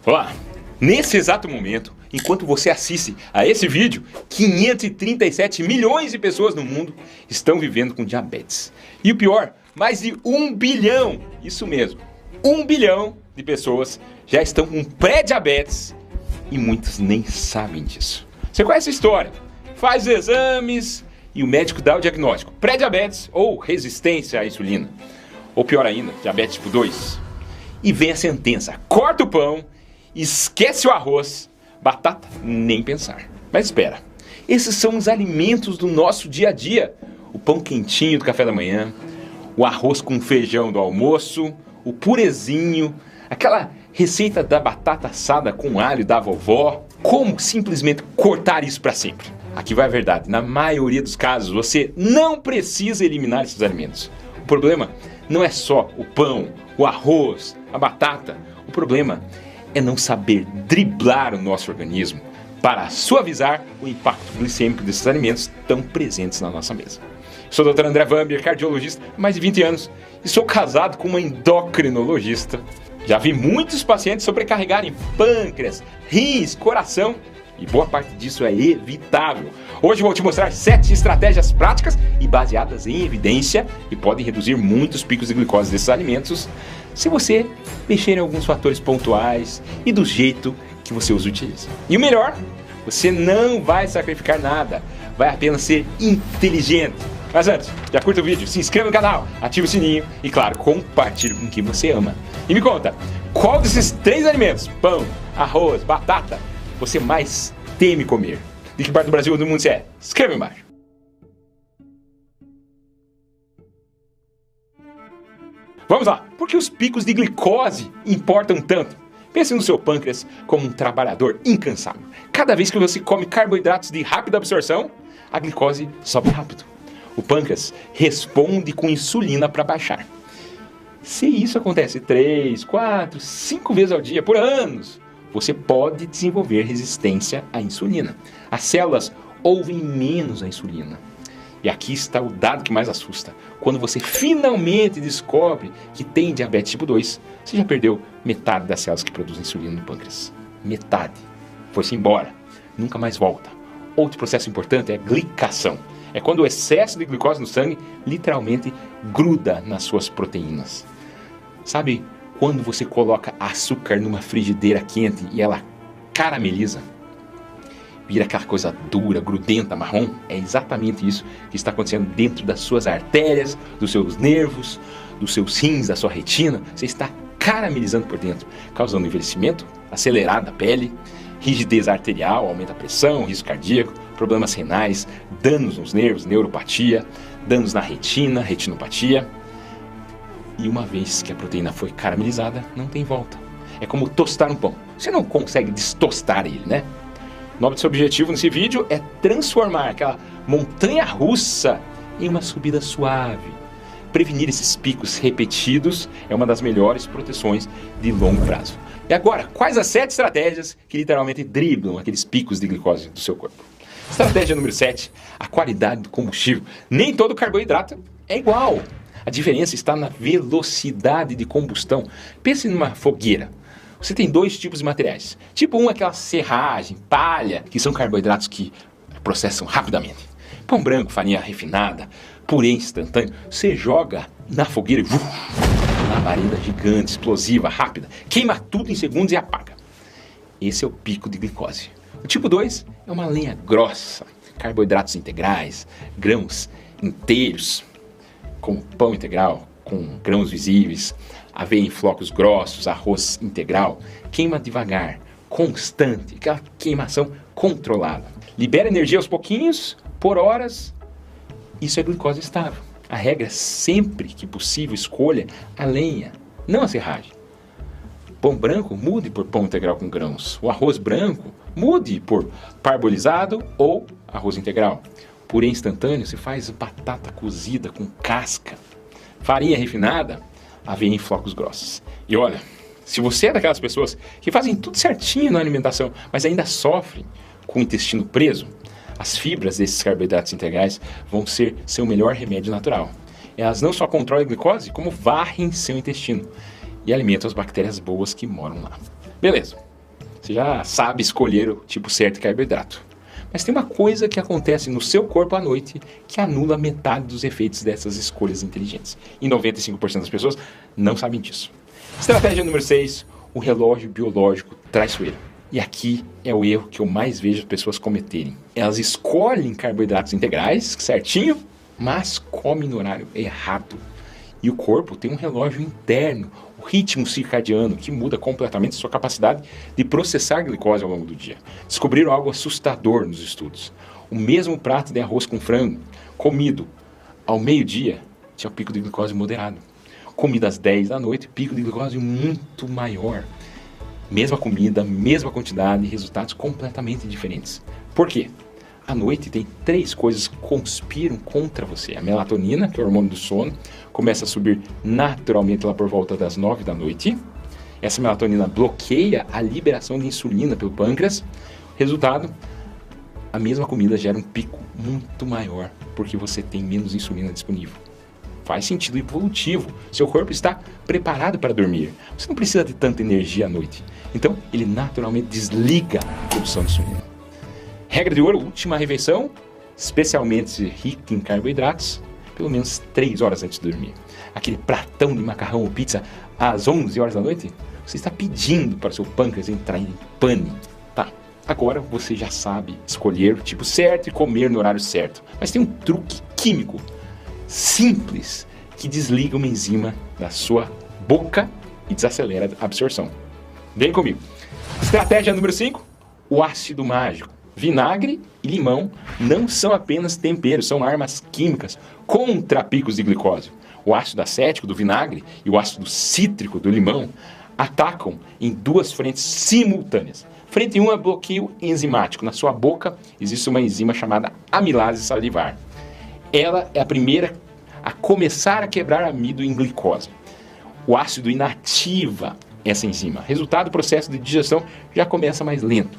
Olá! Nesse exato momento, enquanto você assiste a esse vídeo, 537 milhões de pessoas no mundo estão vivendo com diabetes. E o pior, mais de 1 bilhão, isso mesmo, 1 bilhão de pessoas já estão com pré-diabetes e muitos nem sabem disso. Você conhece a história? Faz os exames e o médico dá o diagnóstico: pré-diabetes ou resistência à insulina. Ou pior ainda, diabetes tipo 2. E vem a sentença: corta o pão, esquece o arroz, batata, nem pensar. Mas espera, esses são os alimentos do nosso dia a dia. O pão quentinho do café da manhã, o arroz com feijão do almoço, o purezinho, aquela receita da batata assada com alho da vovó. Como simplesmente cortar isso para sempre? Aqui vai a verdade: na maioria dos casos você não precisa eliminar esses alimentos. O problema não é só o pão, o arroz, a batata. O problema é não saber driblar o nosso organismo para suavizar o impacto glicêmico desses alimentos tão presentes na nossa mesa. Sou o Dr. André Vambier, cardiologista há mais de 20 anos e sou casado com uma endocrinologista. Já vi muitos pacientes sobrecarregarem pâncreas, rins, coração, e boa parte disso é evitável. Hoje vou te mostrar 7 estratégias práticas e baseadas em evidência que podem reduzir muitos picos de glicose desses alimentos se você mexer em alguns fatores pontuais e do jeito que você os utiliza. E o melhor, você não vai sacrificar nada, vai apenas ser inteligente. Mas antes, já curta o vídeo, se inscreva no canal, ative o sininho e, claro, compartilhe com quem você ama. E me conta, qual desses 3 alimentos, pão, arroz, batata, você mais teme comer? De que parte do Brasil ou do mundo você é? Escreva embaixo. Vamos lá, por que os picos de glicose importam tanto? Pense no seu pâncreas como um trabalhador incansável. Cada vez que você come carboidratos de rápida absorção, a glicose sobe rápido. O pâncreas responde com insulina para baixar. Se isso acontece 3, 4, 5 vezes ao dia por anos, você pode desenvolver resistência à insulina. As células ouvem menos a insulina. E aqui está o dado que mais assusta. Quando você finalmente descobre que tem diabetes tipo 2, você já perdeu metade das células que produzem insulina no pâncreas. Metade. Foi-se embora. Nunca mais volta. Outro processo importante é a glicação. É quando o excesso de glicose no sangue literalmente gruda nas suas proteínas. Sabe quando você coloca açúcar numa frigideira quente e ela carameliza? Vira aquela coisa dura, grudenta, marrom? É exatamente isso que está acontecendo dentro das suas artérias, dos seus nervos, dos seus rins, da sua retina. Você está caramelizando por dentro, causando envelhecimento acelerado da pele, rigidez arterial, aumenta a pressão, risco cardíaco, problemas renais, danos nos nervos, neuropatia, danos na retina, retinopatia. E uma vez que a proteína foi caramelizada, não tem volta. É como tostar um pão. Você não consegue destostar ele, né? O nome do seu objetivo nesse vídeo é transformar aquela montanha russa em uma subida suave. Prevenir esses picos repetidos é uma das melhores proteções de longo prazo. E agora, quais as 7 estratégias que literalmente driblam aqueles picos de glicose do seu corpo? Estratégia número 7, a qualidade do combustível. Nem todo carboidrato é igual. A diferença está na velocidade de combustão. Pense numa fogueira. Você tem 2 tipos de materiais. Tipo 1 é aquela serragem, palha, que são carboidratos que processam rapidamente. Pão branco, farinha refinada, purê instantâneo. Você joga na fogueira e uma labareda gigante, explosiva, rápida. Queima tudo em segundos e apaga. Esse é o pico de glicose. O tipo 2 é uma lenha grossa. Carboidratos integrais, grãos inteiros, como pão integral, com grãos visíveis, aveia em flocos grossos, arroz integral. Queima devagar, constante, aquela queimação controlada. Libera energia aos pouquinhos, por horas. Isso é glicose estável. A regra é sempre que possível escolha a lenha, não a serragem. Pão branco, mude por pão integral com grãos. O arroz branco, mude por parbolizado ou arroz integral. Purê instantâneo, você faz batata cozida com casca. Farinha refinada, aveia em flocos grossos. E olha, se você é daquelas pessoas que fazem tudo certinho na alimentação, mas ainda sofrem com o intestino preso, as fibras desses carboidratos integrais vão ser seu melhor remédio natural. Elas não só controlam a glicose, como varrem seu intestino e alimentam as bactérias boas que moram lá. Beleza, Você já sabe escolher o tipo certo de carboidrato. Mas tem uma coisa que acontece no seu corpo à noite que anula metade dos efeitos dessas escolhas inteligentes. E 95% das pessoas não sabem disso. Estratégia número 6, o relógio biológico traiçoeiro. E aqui é o erro que eu mais vejo as pessoas cometerem. Elas escolhem carboidratos integrais, certinho, mas comem no horário errado. E o corpo tem um relógio interno, o ritmo circadiano, que muda completamente sua capacidade de processar glicose ao longo do dia. Descobriram algo assustador nos estudos. O mesmo prato de arroz com frango, comido ao meio-dia, tinha um pico de glicose moderado. Comido às 10 da noite, pico de glicose muito maior. Mesma comida, mesma quantidade, resultados completamente diferentes. Por quê? À noite tem 3 coisas que conspiram contra você. A melatonina, que é o hormônio do sono, começa a subir naturalmente lá por volta das 9 da noite. Essa melatonina bloqueia a liberação de insulina pelo pâncreas. Resultado, a mesma comida gera um pico muito maior, porque você tem menos insulina disponível. Faz sentido evolutivo. Seu corpo está preparado para dormir. Você não precisa de tanta energia à noite. Então, ele naturalmente desliga a produção de insulina. Regra de ouro, última refeição, especialmente se rica em carboidratos, pelo menos 3 horas antes de dormir. Aquele pratão de macarrão ou pizza às 11 horas da noite, você está pedindo para o seu pâncreas entrar em pane. Tá, agora você já sabe escolher o tipo certo e comer no horário certo. Mas tem um truque químico simples que desliga uma enzima da sua boca e desacelera a absorção. Vem comigo. Estratégia número 5, o ácido mágico. Vinagre e limão não são apenas temperos, são armas químicas contra picos de glicose. O ácido acético do vinagre e o ácido cítrico do limão atacam em 2 frentes simultâneas. Frente 1 é bloqueio enzimático. Na sua boca existe uma enzima chamada amilase salivar. Ela é a primeira a começar a quebrar amido em glicose. O ácido inativa essa enzima. Resultado, o processo de digestão já começa mais lento.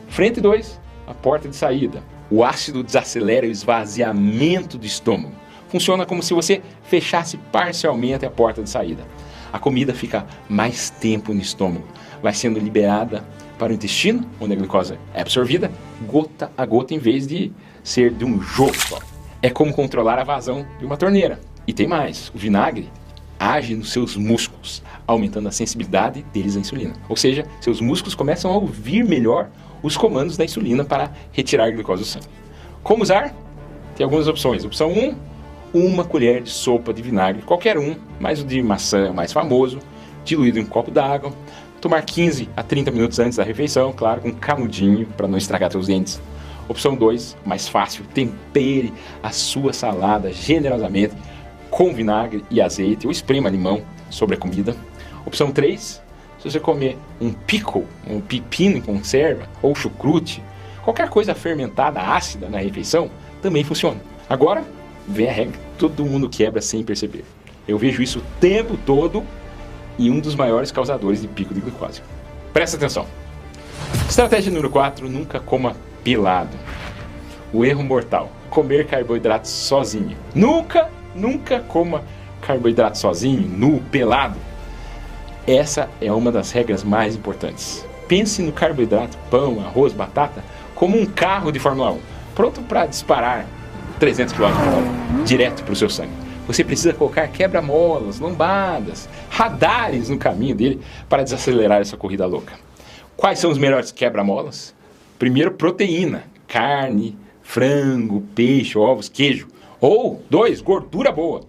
Frente 2, a porta de saída. O ácido desacelera o esvaziamento do estômago. Funciona como se você fechasse parcialmente a porta de saída. A comida fica mais tempo no estômago. Vai sendo liberada para o intestino, onde a glicose é absorvida, gota a gota, em vez de ser de um jogo só. É como controlar a vazão de uma torneira. E tem mais, o vinagre age nos seus músculos, aumentando a sensibilidade deles à insulina. Ou seja, seus músculos começam a ouvir melhor os comandos da insulina para retirar a glicose do sangue. Como usar? Tem algumas opções. Opção 1, uma colher de sopa de vinagre, qualquer um, mas o de maçã é o mais famoso, diluído em um copo d'água. Tomar 15 a 30 minutos antes da refeição, claro, com um canudinho para não estragar seus dentes. Opção 2, mais fácil, tempere a sua salada generosamente com vinagre e azeite ou esprema limão sobre a comida. Opção 3, se você comer um pickle, um pepino em conserva ou chucrute, qualquer coisa fermentada ácida na refeição, também funciona. Agora, vem a regra que todo mundo quebra sem perceber. Eu vejo isso o tempo todo e um dos maiores causadores de pico de glicose. Presta atenção. Estratégia número 4, nunca coma pelado. O erro mortal, comer carboidratos sozinho. Nunca coma carboidrato sozinho, nu, pelado. Essa é uma das regras mais importantes. Pense no carboidrato, pão, arroz, batata, como um carro de Fórmula 1, pronto para disparar 300 km por hora, direto para o seu sangue. Você precisa colocar quebra-molas, lombadas, radares no caminho dele para desacelerar essa corrida louca. Quais são os melhores quebra-molas? Primeiro, proteína, carne, frango, peixe, ovos, queijo. Ou 2, gordura boa,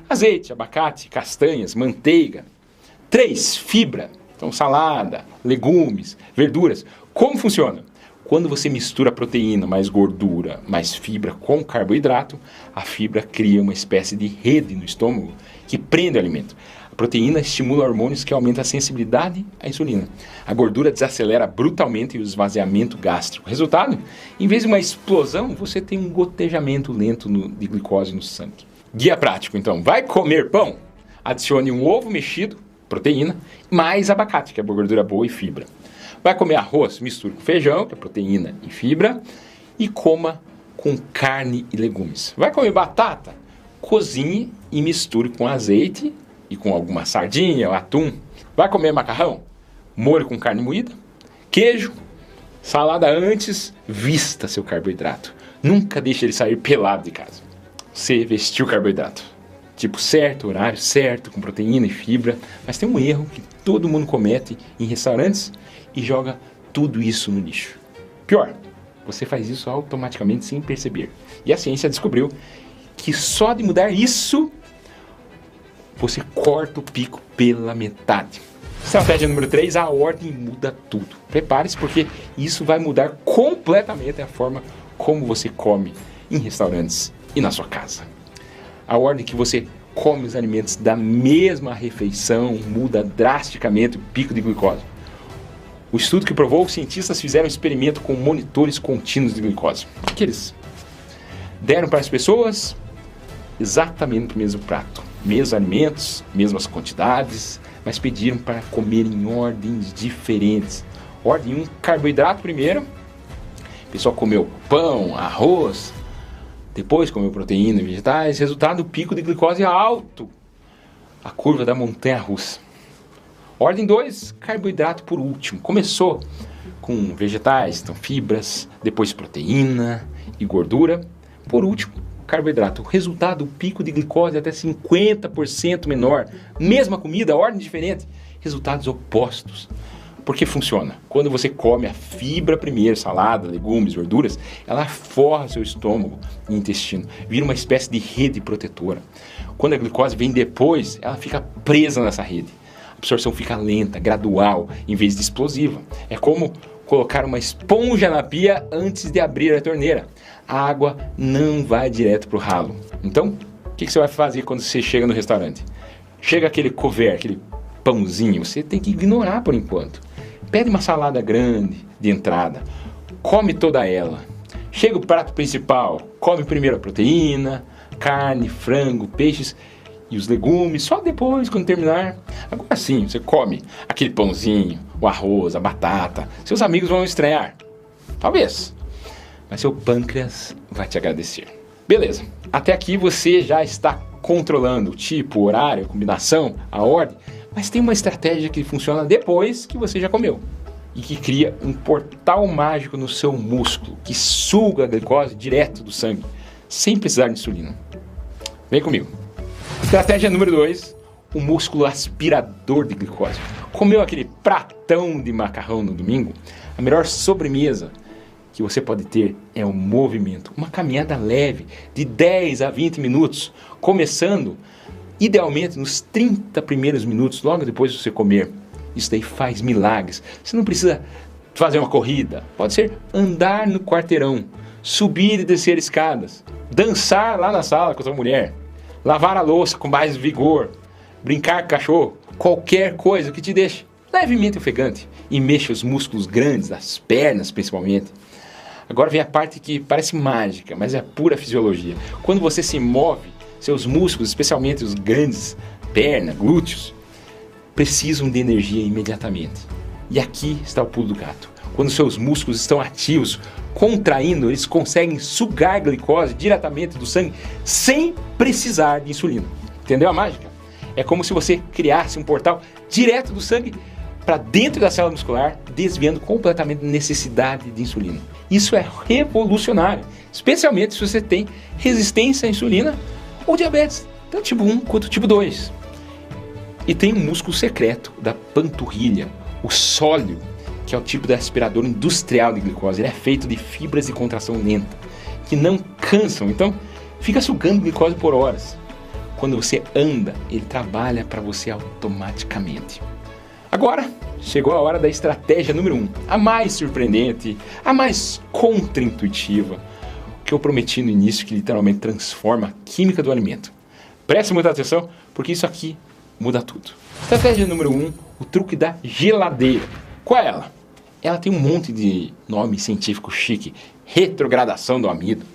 azeite, abacate, castanhas, manteiga. 3, fibra, então salada, legumes, verduras. Como funciona? Quando você mistura proteína, mais gordura, mais fibra com carboidrato, a fibra cria uma espécie de rede no estômago que prende o alimento. A proteína estimula hormônios que aumentam a sensibilidade à insulina. A gordura desacelera brutalmente o esvaziamento gástrico. Resultado? Em vez de uma explosão, você tem um gotejamento lento de glicose no sangue. Guia prático, então. Vai comer pão? Adicione um ovo mexido, proteína, mais abacate, que é gordura boa e fibra. Vai comer arroz? Misture com feijão, que é proteína e fibra, e coma com carne e legumes. Vai comer batata? Cozinhe e misture com azeite e com alguma sardinha ou atum. Vai comer macarrão? Molho com carne moída, Queijo, salada antes, vista seu carboidrato. Nunca deixe ele sair pelado de casa. Você vestiu o carboidrato. Tipo certo, horário certo, com proteína e fibra. Mas tem um erro que todo mundo comete em restaurantes e joga tudo isso no lixo. Pior, você faz isso automaticamente sem perceber. E a ciência descobriu que só de mudar isso, você corta o pico pela metade. Estratégia número 3, a ordem muda tudo. Prepare-se porque isso vai mudar completamente a forma como você come em restaurantes e na sua casa. A ordem que você come os alimentos da mesma refeição muda drasticamente o pico de glicose. O estudo que provou, os cientistas fizeram um experimento com monitores contínuos de glicose. O que eles deram para as pessoas? Exatamente o mesmo prato. Mesmos alimentos, mesmas quantidades, mas pediram para comer em ordens diferentes. Ordem 1, carboidrato primeiro. O pessoal comeu pão, arroz, depois comeu proteína e vegetais. Resultado, o pico de glicose alto. A curva da montanha-russa. Ordem 2, carboidrato por último. Começou com vegetais, então fibras, depois proteína e gordura. Por último, carboidrato. O resultado, o pico de glicose até 50% menor. Mesma comida, ordem diferente. Resultados opostos. Por que funciona? Quando você come a fibra primeiro, salada, legumes, verduras, ela forra seu estômago e intestino. Vira uma espécie de rede protetora. Quando a glicose vem depois, ela fica presa nessa rede. A absorção fica lenta, gradual, em vez de explosiva. É como colocar uma esponja na pia antes de abrir a torneira. A água não vai direto para o ralo. Então, o que você vai fazer quando você chega no restaurante? Chega aquele couvert, aquele pãozinho, você tem que ignorar por enquanto. Pede uma salada grande de entrada, come toda ela. Chega o prato principal, come primeiro a proteína, carne, frango, peixes e os legumes, só depois, quando terminar. Agora sim, você come aquele pãozinho, o arroz, a batata. Seus amigos vão estranhar. Talvez. Mas seu pâncreas vai te agradecer. Beleza. Até aqui você já está controlando o tipo, o horário, a combinação, a ordem. Mas tem uma estratégia que funciona depois que você já comeu. E que cria um portal mágico no seu músculo, que suga a glicose direto do sangue, sem precisar de insulina. Vem comigo. Estratégia número 2, o músculo aspirador de glicose. Comeu aquele pratão de macarrão no domingo? A melhor sobremesa que você pode ter é o movimento. Uma caminhada leve, de 10 a 20 minutos, começando idealmente nos 30 primeiros minutos, logo depois de você comer. Isso daí faz milagres. Você não precisa fazer uma corrida. Pode ser andar no quarteirão, subir e descer escadas, dançar lá na sala com a sua mulher, lavar a louça com mais vigor, brincar com o cachorro, qualquer coisa que te deixe levemente ofegante e mexa os músculos grandes, das pernas principalmente. Agora vem a parte que parece mágica, mas é pura fisiologia. Quando você se move, seus músculos, especialmente os grandes, perna, glúteos, precisam de energia imediatamente. E aqui está o pulo do gato. Quando seus músculos estão ativos, contraindo, eles conseguem sugar glicose diretamente do sangue sem precisar de insulina. Entendeu a mágica? É como se você criasse um portal direto do sangue para dentro da célula muscular, desviando completamente a necessidade de insulina. Isso é revolucionário, especialmente se você tem resistência à insulina ou diabetes, tanto tipo 1 quanto tipo 2. E tem um músculo secreto da panturrilha, o sóleo, que é o tipo de aspirador industrial de glicose. Ele é feito de fibras de contração lenta, que não cansam, então fica sugando glicose por horas. Quando você anda, ele trabalha para você automaticamente. Agora, chegou a hora da estratégia número 1, a mais surpreendente, a mais contraintuitiva, o que eu prometi no início, que literalmente transforma a química do alimento. Preste muita atenção, porque isso aqui muda tudo. Estratégia número 1, o truque da geladeira. Qual é ela? Ela tem um monte de nome científico chique, retrogradação do amido.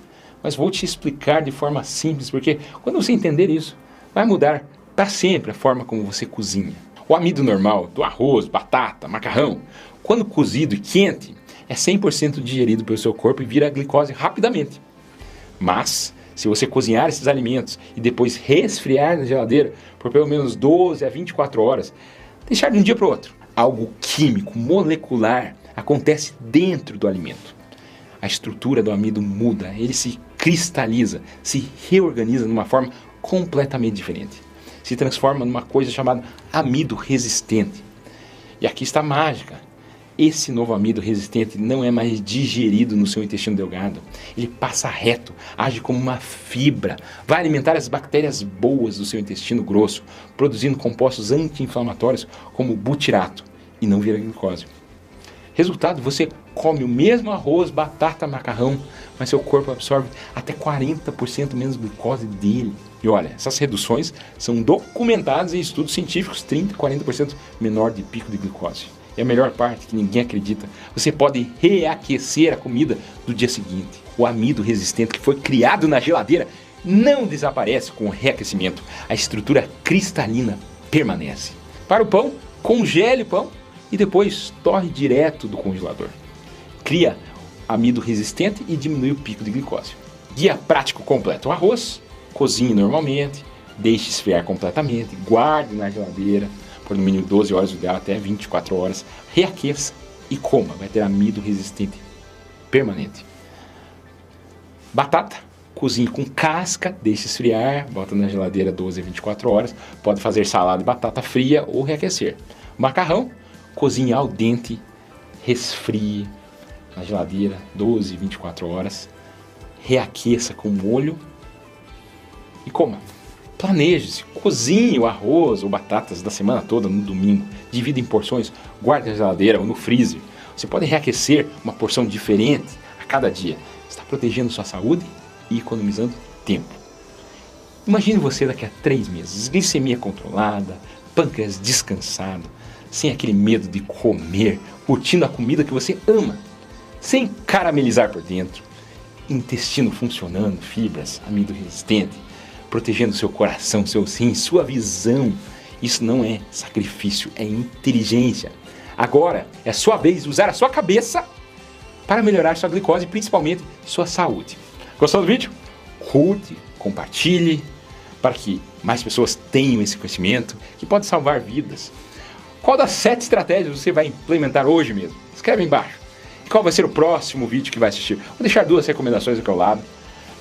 Mas vou te explicar de forma simples, porque quando você entender isso, vai mudar para sempre a forma como você cozinha. O amido normal, do arroz, batata, macarrão, quando cozido e quente, é 100% digerido pelo seu corpo e vira glicose rapidamente. Mas, se você cozinhar esses alimentos e depois resfriar na geladeira por pelo menos 12 a 24 horas, deixar de um dia para o outro, algo químico, molecular, acontece dentro do alimento. A estrutura do amido muda, ele se cristaliza, se reorganiza de uma forma completamente diferente. Se transforma numa coisa chamada amido resistente. E aqui está a mágica. Esse novo amido resistente não é mais digerido no seu intestino delgado. Ele passa reto, age como uma fibra, vai alimentar as bactérias boas do seu intestino grosso, produzindo compostos anti-inflamatórios como butirato, e não vira glicose. Resultado, você come o mesmo arroz, batata, macarrão, mas seu corpo absorve até 40% menos glicose dele. E olha, essas reduções são documentadas em estudos científicos, 30% a 40% menor de pico de glicose. E a melhor parte, que ninguém acredita, você pode reaquecer a comida do dia seguinte. O amido resistente que foi criado na geladeira não desaparece com o reaquecimento. A estrutura cristalina permanece. Para o pão, congele o pão e depois torre direto do congelador. Cria amido resistente e diminui o pico de glicose. Guia prático completo. O arroz, cozinhe normalmente, deixe esfriar completamente, guarde na geladeira por no mínimo 12 horas, o ideal até 24 horas, reaqueça e coma, vai ter amido resistente permanente. Batata, cozinhe com casca, deixe esfriar, bota na geladeira 12 a 24 horas, pode fazer salada de batata fria ou reaquecer. Macarrão, cozinhe al dente, resfrie na geladeira 12 a 24 horas, reaqueça com molho e coma. Planeje-se, cozinhe o arroz ou batatas da semana toda no domingo, divida em porções, guarde na geladeira ou no freezer. Você pode reaquecer uma porção diferente a cada dia. Está protegendo sua saúde e economizando tempo. Imagine você daqui a 3 meses, glicemia controlada, pâncreas descansado, sem aquele medo de comer, curtindo a comida que você ama, sem caramelizar por dentro, intestino funcionando, fibras, amido resistente, protegendo seu coração, seus rins, sua visão. Isso não é sacrifício, é inteligência. Agora é sua vez de usar a sua cabeça para melhorar sua glicose e principalmente sua saúde. Gostou do vídeo? Curte, compartilhe, para que mais pessoas tenham esse conhecimento que pode salvar vidas. Qual das 7 estratégias você vai implementar hoje mesmo? Escreve aí embaixo. E qual vai ser o próximo vídeo que vai assistir? Vou deixar 2 recomendações aqui ao lado.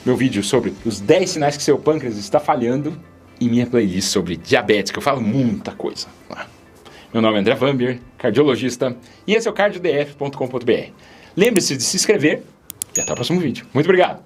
Meu vídeo sobre os 10 sinais que seu pâncreas está falhando e minha playlist sobre diabetes, que eu falo muita coisa. Meu nome é André Vambier, cardiologista, e esse é o cardiodf.com.br. Lembre-se de se inscrever e até o próximo vídeo. Muito obrigado!